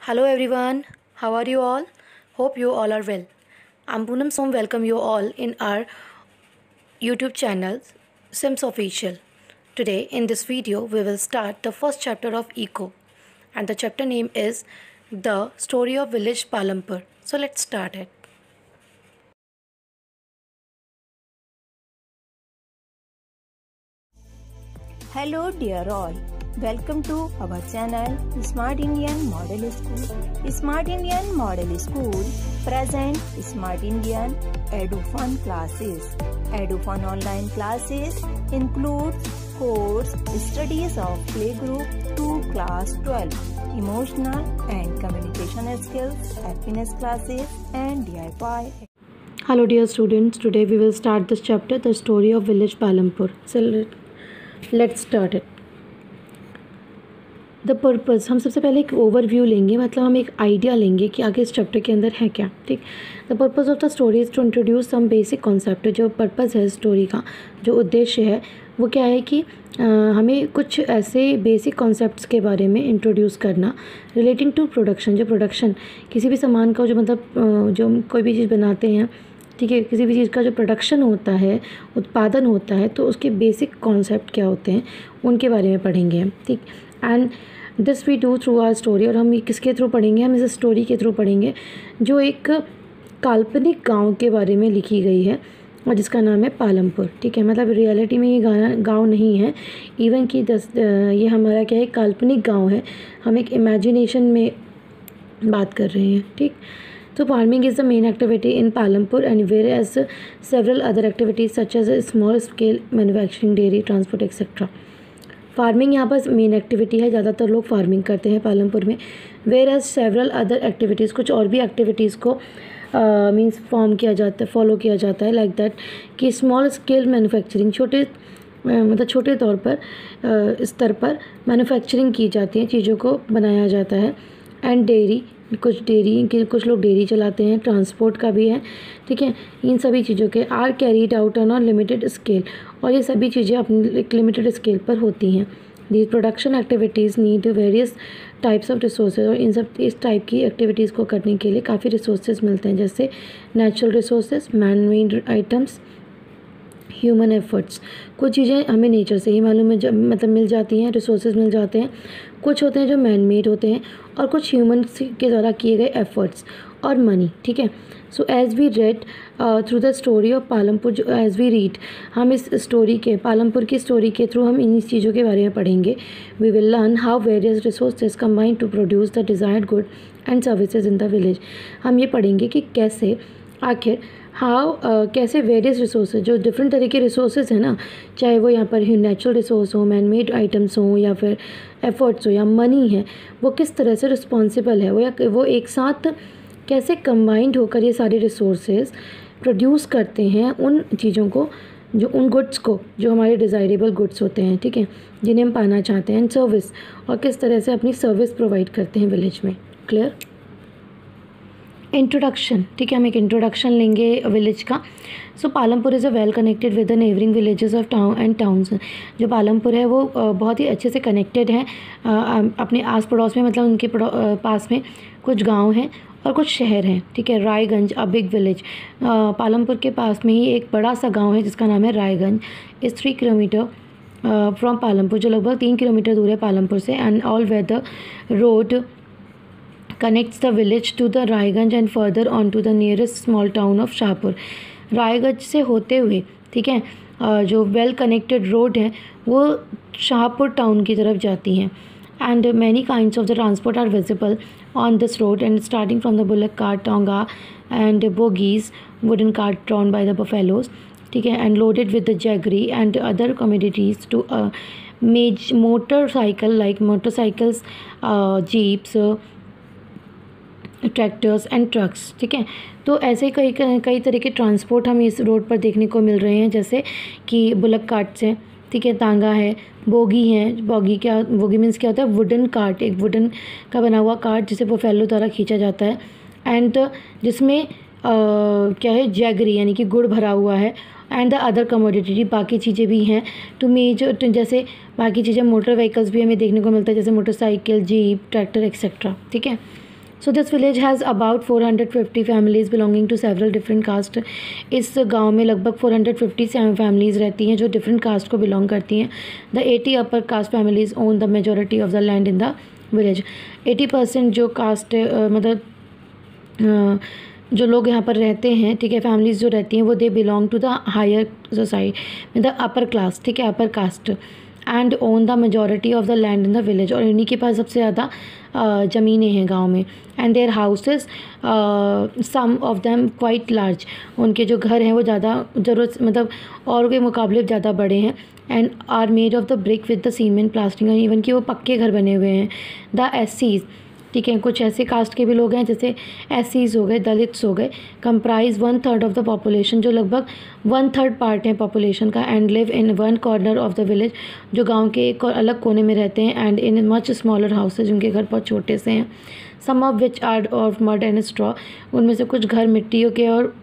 Hello everyone, how are you all? Hope you all are well. I'm Poonam Som, welcome you all in our YouTube channel Sims Official. Today in this video we will start the first chapter of Eco and the chapter name is The Story of Village Palampur. So let's start it. Hello dear all, welcome to our channel Smart Indian Model School. Smart Indian Model School present Smart Indian EduFun classes. EduFun online classes includes course studies of playgroup to class 12, emotional and communication skills, happiness classes and DIY. Hello dear students, today we will start this chapter, The Story of Village Palampur. So let's start it. The purpose, हम सबसे पहले एक overview लेंगे, मतलब हम एक idea लेंगे कि आगे इस चैप्टर के अंदर है क्या. ठीक. The purpose of the story is to introduce some basic concept. जो पर्पज़ है स्टोरी का, जो उद्देश्य है वो क्या है कि हमें कुछ ऐसे बेसिक कॉन्सेप्ट्स के बारे में इंट्रोड्यूस करना रिलेटिंग टू प्रोडक्शन. जो प्रोडक्शन किसी भी सामान का, जो मतलब जो कोई भी चीज़ बनाते हैं, ठीक है, किसी भी चीज़ का जो प्रोडक्शन होता है, उत्पादन होता है, तो उसके बेसिक कॉन्सेप्ट क्या होते हैं उनके बारे में पढ़ेंगे हम. ठीक. And this we do through our story. और हम किसके थ्रू पढ़ेंगे? हम इस स्टोरी के थ्रू पढ़ेंगे जो एक काल्पनिक गांव के बारे में लिखी गई है और जिसका नाम है पालमपुर. ठीक है, मतलब रियलिटी में ये गांव नहीं है इवन कि ये हमारा क्या है, काल्पनिक गांव है. हम एक इमेजिनेशन में बात कर रहे हैं. ठीक. तो farming is the main activity in Palampur and whereas several other activities such as small scale manufacturing, dairy, transport etcetera. Farming यहाँ पर मेन एक्टिविटी है, ज़्यादातर लोग फार्मिंग करते हैं पालमपुर में. Whereas several other activities, कुछ और भी एक्टिविटीज़ को मीन्स फॉलो किया जाता है लाइक दैट कि स्मॉल स्केल मैन्युफैक्चरिंग, छोटे तौर पर स्तर पर मैन्युफैक्चरिंग की जाती है, चीज़ों को बनाया जाता है. एंड डेयरी, कुछ लोग डेयरी चलाते हैं, ट्रांसपोर्ट का भी है. ठीक है, इन सभी चीज़ों के are carried out on a limited scale, और ये सभी चीज़ें अपनी एक लिमिटेड स्केल पर होती हैं. The production activities need various types of resources, और इस टाइप की एक्टिविटीज़ को करने के लिए काफ़ी रिसोर्सेज मिलते हैं, जैसे natural resources, man made items, human efforts. कुछ चीज़ें हमें नेचर से ही मालूम है, जब मतलब मिल जाती हैं, रिसोर्सेज मिल जाते हैं. कुछ होते हैं जो मैन मेड होते हैं, और कुछ ह्यूमन के द्वारा किए गए एफर्ट्स और मनी. ठीक है. So as we read through the story of Palampur, जो एज़ वी रीड, हम इस स्टोरी के, पालमपुर की स्टोरी के थ्रू हम इन चीज़ों के बारे में पढ़ेंगे. We will learn how various resources combine to produce the desired good and services in the village. हम ये पढ़ेंगे कि कैसे आखिर कैसे वेरियस रिसोर्सेज, जो डिफरेंट तरह के रिसोर्सेज हैं ना, चाहे वो यहाँ पर नेचुरल रिसोर्स हो, मैन मेड आइटम्स हों, या फिर एफर्ट्स हो, या मनी है, वो किस तरह से रिस्पॉन्सिबल है, वो एक साथ कैसे कंबाइंड होकर ये सारे रिसोर्सेज प्रोड्यूस करते हैं उन चीज़ों को, जो उन गुड्स को, जो हमारे डिज़ायरेबल गुड्स होते हैं. ठीक है, जिन्हें हम पाना चाहते हैं. एंड सर्विस, और किस तरह से अपनी सर्विस प्रोवाइड करते हैं विलेज में. क्लियर. इंट्रोडक्शन. ठीक है, हम एक इंट्रोडक्शन लेंगे विलेज का. So Palampur is a well connected with the neighbouring villages of towns. जो पालमपुर है वो बहुत ही अच्छे से कनेक्टेड है अपने आस पड़ोस में, मतलब उनके पास में कुछ गांव हैं और कुछ शहर हैं. ठीक है. Raiganj, a big village. Palampur के पास में ही एक बड़ा सा गाँव है जिसका नाम है Raiganj. Is 3 kilometre from Palampur, जो लगभग 3 किलोमीटर दूर है पालमपुर से. And all weather road connects the village to the Raiganj and further on to the nearest small town of Shahpur. Raiganj से होते हुए, ठीक है, जो वेल कनेक्टेड रोड है वो शाहपुर टाउन की तरफ जाती हैं. And many kinds of the transport are visible on this road and starting from the bullock cart, tonga and buggies, wooden cart drawn by the buffaloes. ठीक है. And loaded with the jaggery and other commodities to motorcycles, jeeps, tractors and trucks. ठीक है. तो ऐसे कई तरह के transport हमें इस रोड पर देखने को मिल रहे हैं, जैसे कि बुलक कार्ट्स हैं. ठीक है. तांगा है, बोगी है. बोगी मीन्स क्या होता है? वुडन कार्ट, एक वुडन का बना हुआ कार्ट जिसे बफेलो द्वारा खींचा जाता है. एंड जिसमें क्या है, जैगरी यानी कि गुड़ भरा हुआ है. एंड द अदर कमोडिटी, बाकी चीज़ें भी हैं. जैसे बाकी चीज़ें मोटर व्हीकल्स भी हमें देखने को मिलता है, जैसे मोटरसाइकिल, जीप, ट्रैक्टर एक्सेट्रा. ठीक है. So this village has about 450 families belonging to several different caste. इस गांव में लगभग 450 फैमिलीज़ रहती हैं जो डिफरेंट कास्ट को बिलोंग करती हैं। The 80 upper caste families own the majority of the land in the village. 80% जो कास्ट मतलब जो लोग यहाँ पर रहते हैं, ठीक है, फैमिलीज़ जो रहती हैं वो they belong to the higher society, the upper class, ठीक है, upper caste, and own the majority of the land in the village. और इन्हीं के पास सबसे ज़्यादा ज़मीनें हैं गांव में। And their houses some of them quite large. उनके जो घर हैं वो ज़्यादा ज़रूरत मतलब और के मुकाबले ज़्यादा बड़े हैं। And are made of the brick with the cement plastering. Even कि वो पक्के घर बने हुए हैं। द एससीज, ठीक है, कुछ ऐसे कास्ट के भी लोग हैं जैसे एससीज हो गए, दलित्स हो गए, कंप्राइज 1/3 ऑफ द पॉपुलेशन, जो लगभग 1/3 पार्ट है पॉपुलेशन का। And live in one corner of the village, जो गांव के एक और अलग कोने में रहते हैं। And in much smaller houses, उनके घर बहुत छोटे से हैं। Some of which are of mud and straw, उनमें से कुछ घर मिट्टियों के और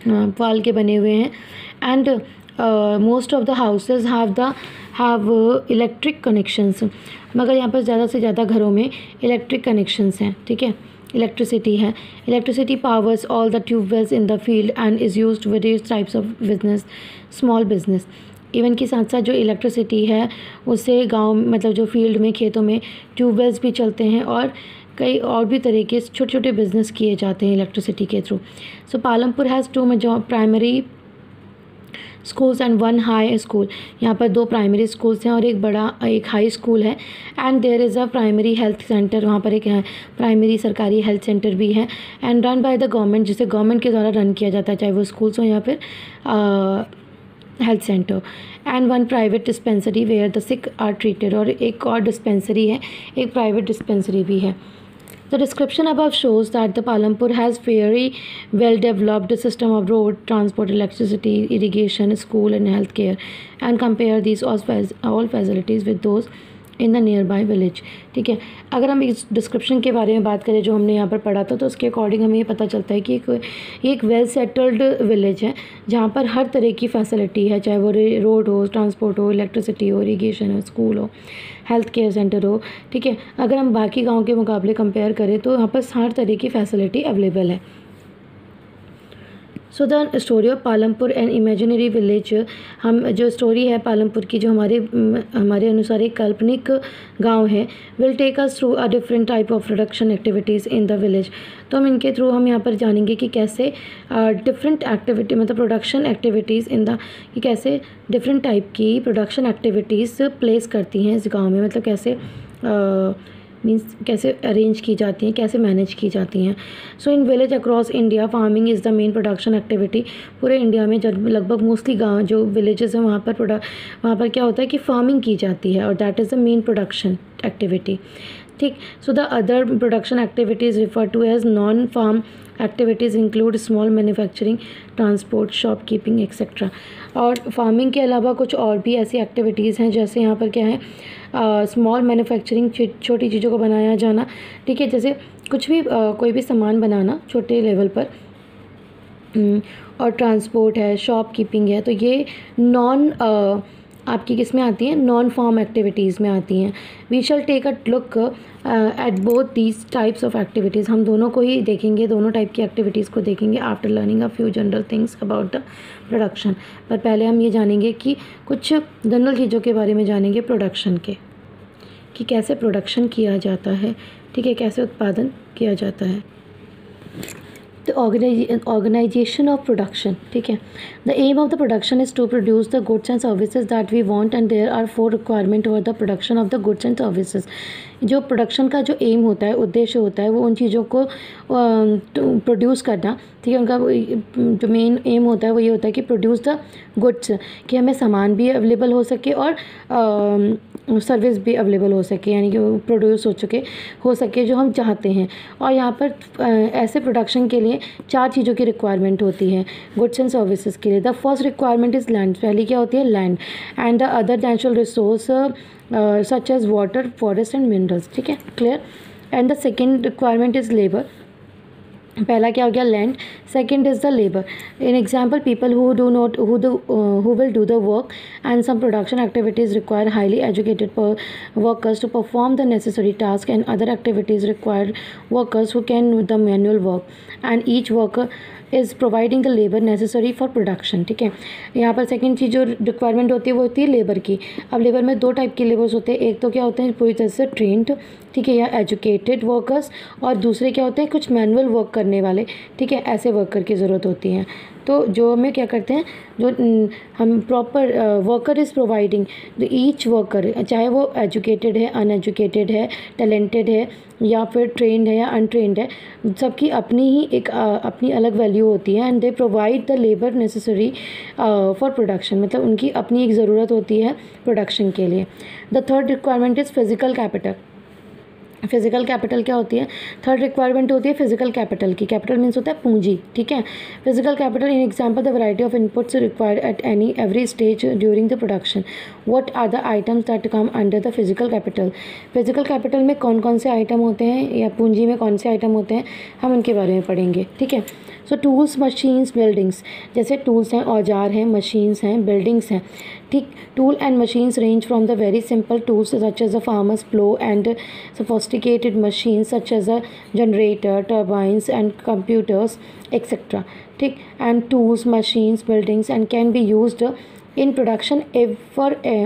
पाल के बने हुए हैं। And most of the houses have electric connections, मगर यहाँ पर ज़्यादा से ज़्यादा घरों में इलेक्ट्रिक कनेक्शंस हैं, ठीक है, इलेक्ट्रिसिटी है। Electricity powers all the tube wells in the field and is used various types of business, small business. Even के साथ साथ जो इलेक्ट्रिसिटी है उससे गांव मतलब जो फील्ड में खेतों में ट्यूबवेल्स भी चलते हैं और कई और भी तरीके से छोटे छोटे बिजनेस किए जाते हैं इलेक्ट्रिसिटी के through. So Palampur has 2 primary schools and 1 high school. यहाँ पर 2 प्राइमरी स्कूल्स हैं और एक हाई स्कूल है। And there is a primary health centre, वहाँ पर एक प्राइमरी सरकारी हेल्थ सेंटर भी है। And run by the government, जिसे गवर्नमेंट के द्वारा रन किया जाता है, चाहे वो स्कूल्स हो या फिर health centre. And 1 private dispensary where the sick are treated, और एक और डिस्पेंसरी है, एक प्राइवेट डिस्पेंसरी भी है। The description above shows that the Palampur has very well developed system of road transport, electricity, irrigation, school and healthcare, and compare these all facilities with those in the near by village. ठीक है, अगर हम इस description के बारे में बात करें जो हमने यहाँ पर पढ़ा था, तो उसके अकॉर्डिंग हमें ये पता चलता है कि एक वेल सेटल्ड विलेज है जहाँ पर हर तरह की फैसिलिटी है, चाहे वो रोड हो, ट्रांसपोर्ट हो, इलेक्ट्रिसिटी हो, इरीगेशन हो, स्कूल हो, हेल्थ केयर सेंटर हो। ठीक है, अगर हम बाकी गाँव के मुकाबले कंपेयर करें तो यहाँ पर हर तरह की फैसिलिटी अवेलेबल है। So the story of Palampur and imaginary village, हम जो स्टोरी है पालमपुर की, जो हमारे अनुसार एक काल्पनिक गांव है, will take us through a different type of production activities in the village. तो हम इनके थ्रू हम यहाँ पर जानेंगे कि कैसे डिफरेंट एक्टिविटी मतलब प्रोडक्शन एक्टिविटीज़ कि कैसे डिफरेंट टाइप की प्रोडक्शन एक्टिविटीज़ प्लेस करती हैं इस गाँव में, मतलब कैसे मीन्स कैसे अरेंज की जाती हैं, कैसे मैनेज की जाती हैं। So in village across India farming is the main production activity. पूरे इंडिया में जब लगभग मोस्टली गाँव जो विलेजेस हैं वहाँ पर क्या होता है कि फार्मिंग की जाती है, और that is the main production activity. ठीक, so the other production activities refer to as non farm activities include small manufacturing, transport, shopkeeping etcetera. और फार्मिंग के अलावा कुछ और भी ऐसी एक्टिविटीज़ हैं, जैसे यहाँ पर क्या है, स्मॉल मैन्युफैक्चरिंग, छोटी चीज़ों को बनाया जाना। ठीक है, जैसे कुछ भी कोई भी सामान बनाना छोटे लेवल पर, और ट्रांसपोर्ट है, शॉपकीपिंग है। तो ये नॉन आपकी किस में आती हैं, नॉन फार्म एक्टिविटीज़ में आती हैं। We shall take a look at both these types of activities. हम दोनों को ही देखेंगे, दोनों टाइप की एक्टिविटीज़ को देखेंगे after learning a few general things about the production. पर पहले हम ये जानेंगे कि कुछ जनरल चीज़ों के बारे में जानेंगे प्रोडक्शन के, कि कैसे प्रोडक्शन किया जाता है। ठीक है, कैसे उत्पादन किया जाता है। The organization of production, ठीक है। The aim of the production is to produce the goods and services that we want, and there are 4 requirements for the production of the goods and services। जो production का जो M होता है, उद्देश्य होता है, वो उन चीज़ों को प्रोड्यूस करना। ठीक है, उनका जो मेन एम होता है वो ये होता है कि प्रोड्यूस द गुड्स, कि हमें सामान भी अवेलेबल हो सके और सर्विस भी अवेलेबल हो सके, यानी कि वो प्रोड्यूस हो सके जो हम चाहते हैं। और यहाँ पर ऐसे प्रोडक्शन के लिए 4 चीज़ों की रिक्वायरमेंट होती है गुड्स एंड सर्विसेज के लिए। The first requirement is land, पहली क्या होती है, land. And the other natural resource such as water, forest and minerals. ठीक है, clear. And the second requirement is labour, पहला क्या हो गया land, second is the labour. In example people who will do the work and some production activities require highly educated workers to perform the necessary task and other activities require workers who can the manual work and each worker is providing the labour necessary for production. ठीक है, यहाँ पर second चीज़ जो requirement होती है वो होती है लेबर की. अब लेबर में दो टाइप के लेबर्स होते हैं, एक तो क्या होते हैं पूरी तरह से ट्रेंड, ठीक है, या एजुकेटेड वर्कर्स, और दूसरे क्या होते हैं कुछ मैनुअल वर्क करने वाले. ठीक है, ऐसे वर्कर की ज़रूरत होती है. तो जो हमें क्या करते हैं, जो हम proper worker is providing the each worker, चाहे वो एजुकेटेड है, अनएजुकेटेड है, टैलेंटेड है, या फिर ट्रेंड है या अनट्रेंड है, सबकी अपनी ही एक अपनी अलग वैल्यू होती है. And they provide the labour necessary for production, मतलब उनकी अपनी एक ज़रूरत होती है प्रोडक्शन के लिए. The third requirement is physical capital. Physical capital क्या होती है, थर्ड रिक्वायरमेंट होती है फिजिकल कैपिटल की. कैपिटल मीन्स होता है पूंजी. ठीक है, physical capital in example the variety of inputs required at every stage during the production. What are the items that come under the physical capital. Physical capital में कौन कौन से आइटम होते हैं या पूंजी में कौन से आइटम होते हैं, हम इनके बारे में पढ़ेंगे. ठीक है, सो टूल्स, मशीन्स, बिल्डिंग्स. जैसे टूल्स हैं, औजार हैं, मशीन्स हैं, बिल्डिंग्स हैं. ठीक, tool and machines range from the very simple tools such as the farmers plough and sophisticated machines such as a generator, turbines and computers etc. ठीक, and tools, machines, buildings and can be used in production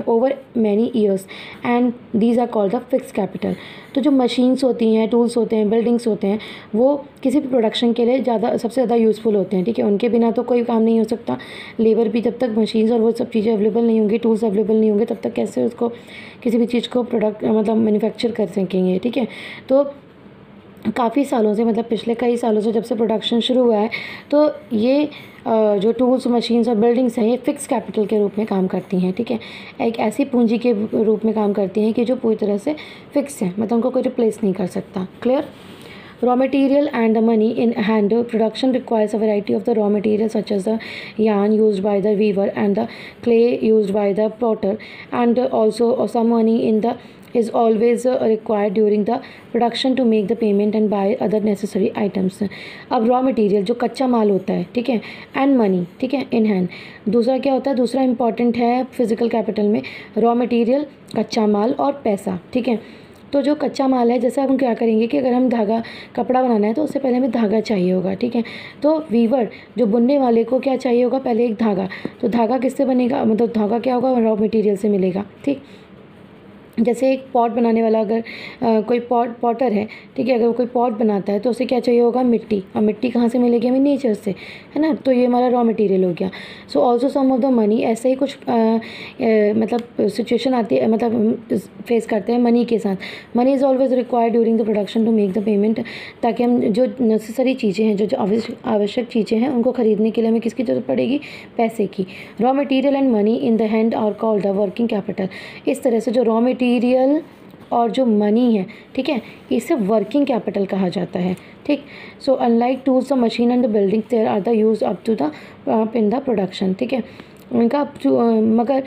over many years and these are called the fixed capital. तो जो machines होती हैं, tools होते हैं, buildings होते हैं, वो किसी भी प्रोडक्शन के लिए सबसे ज़्यादा यूज़फुल होते हैं. ठीक है, उनके बिना तो कोई काम नहीं हो सकता. लेबर भी जब तक मशीन्स और वो सब चीज़ें अवेलेबल नहीं होंगी, टूल्स अवेलेबल नहीं होंगे, तब तक कैसे उसको किसी भी चीज़ को प्रोडक्ट मतलब मैन्युफैक्चर कर सकेंगे. ठीक है, तो काफ़ी सालों से, मतलब पिछले कई सालों से जब से प्रोडक्शन शुरू हुआ है, तो ये जो टूल्स, मशीन्स और बिल्डिंग्स हैं, ये फिक्स कैपिटल के रूप में काम करती हैं. ठीक है, एक ऐसी पूंजी के रूप में काम करती हैं कि जो पूरी तरह से फिक्स है, मतलब उनको कोई रिप्लेस नहीं कर सकता. Clear. Raw material and the money in hand. Production requires a variety of the raw material such as the yarn used by the weaver and the clay used by the potter, and also some money in the is always required during the production to make the payment and buy other necessary items. अब raw material जो कच्चा माल होता है, ठीक है, and money, ठीक है, in hand. दूसरा क्या होता है, दूसरा इंपॉर्टेंट है फिजिकल कैपिटल में रॉ मटेरियल, कच्चा माल और पैसा. ठीक है, तो जो कच्चा माल है, जैसे हम क्या करेंगे कि अगर हम धागा कपड़ा बनाना है तो उससे पहले हमें धागा चाहिए होगा. ठीक है, तो वीवर जो बुनने वाले को क्या चाहिए होगा, पहले एक धागा. तो धागा किससे बनेगा, मतलब धागा क्या होगा, रॉ मटेरियल से मिलेगा. ठीक, जैसे एक पॉट बनाने वाला अगर कोई पॉटर है, ठीक है, अगर वो कोई पॉट बनाता है तो उसे क्या चाहिए होगा, मिट्टी. और मिट्टी कहाँ से मिलेगी, हमें नेचर से, है ना. तो ये हमारा रॉ मटेरियल हो गया. So also some of the money. ऐसे ही कुछ मतलब सिचुएशन आती है, मतलब हम फेस करते हैं मनी के साथ. Money is always required during the production to make the payment, ताकि हम जो नेसेसरी चीज़ें हैं, जो आवश्यक चीज़ें हैं, उनको ख़रीदने के लिए हमें किसकी ज़रूरत पड़ेगी, पैसे की. Raw material and money in the hand are called the working capital. इस तरह से जो रॉ मटेरियल और जो मनी है, ठीक है, इसे वर्किंग कैपिटल कहा जाता है. ठीक, so unlike tools the machine and the building there are the use up to the in the production. ठीक है, उनका मगर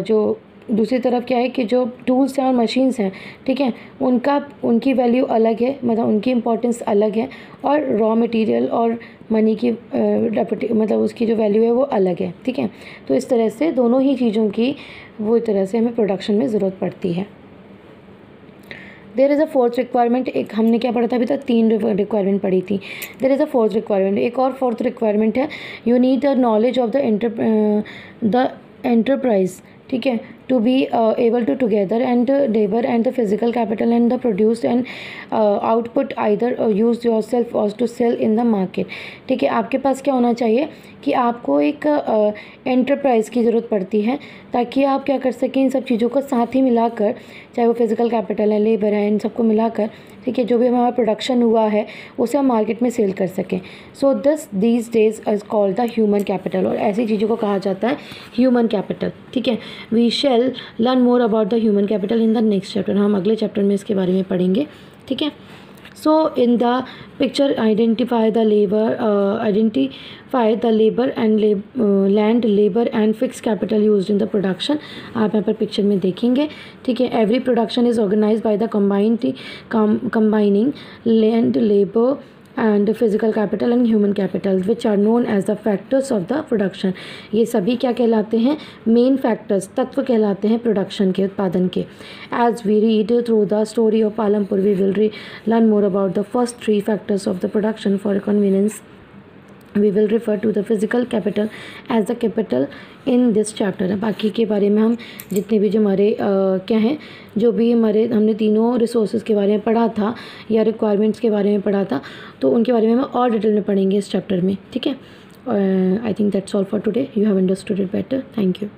जो दूसरी तरफ क्या है कि जो टूल्स हैं और मशीन्स हैं, ठीक है, उनकी वैल्यू अलग है, मतलब उनकी इम्पोर्टेंस अलग है, और रॉ मटेरियल और मनी की मतलब उसकी जो वैल्यू है वो अलग है. ठीक है, तो इस तरह से दोनों ही चीज़ों की वो तरह से हमें प्रोडक्शन में ज़रूरत पड़ती है. There is a fourth requirement. एक हमने क्या पढ़ा था अभी तक, 3 रिक्वायरमेंट पढ़ी थी. There is a fourth requirement. एक और फोर्थ रिक्वायरमेंट है, you need the knowledge of the enterprise. ठीक है, to be able to together and labor and the physical capital and the produce and output either use yourself or to sell in the market. ठीक है, आपके पास क्या होना चाहिए कि आपको एक एंटरप्राइज़ की ज़रूरत पड़ती है, ताकि आप क्या कर सकें, इन सब चीज़ों को साथ ही मिलाकर, चाहे वो फिजिकल कैपिटल है, लेबर है, इन सबको मिलाकर, ठीक है, जो भी हमारा प्रोडक्शन हुआ है उसे हम मार्केट में सेल कर सकें. So these days is called the human capital, और ऐसी चीज़ों को कहा जाता है ह्यूमन कैपिटल. ठीक है, we shall learn more about the human capital in the next chapter. हम अगले चैप्टर में इसके बारे में पढ़ेंगे. ठीक है, so in the picture identify the labour and land, labour and fix capital used in the production. आप यहाँ पर पिक्चर में देखेंगे. ठीक है, every production is organised by the combining land, labour and physical capital and human capital which are known as the factors of the production. ये सभी क्या कहलाते हैं? मेन फैक्टर्स, तत्व कहलाते हैं प्रोडक्शन के, उत्पादन के। As we read through the story of Palampur we will learn more about the first 3 factors of the production. For convenience we will refer to the physical capital as the capital in this chapter। बाकी के बारे में हम जितने भी जो हमारे क्या हैं, जो भी हमारे हमने तीनों रिसोर्सेज के बारे में पढ़ा था या रिक्वायरमेंट्स के बारे में पढ़ा था, तो उनके बारे में हम और डिटेल में पढ़ेंगे इस चैप्टर में, ठीक है। I think that's all for today. You have understood it better. Thank you.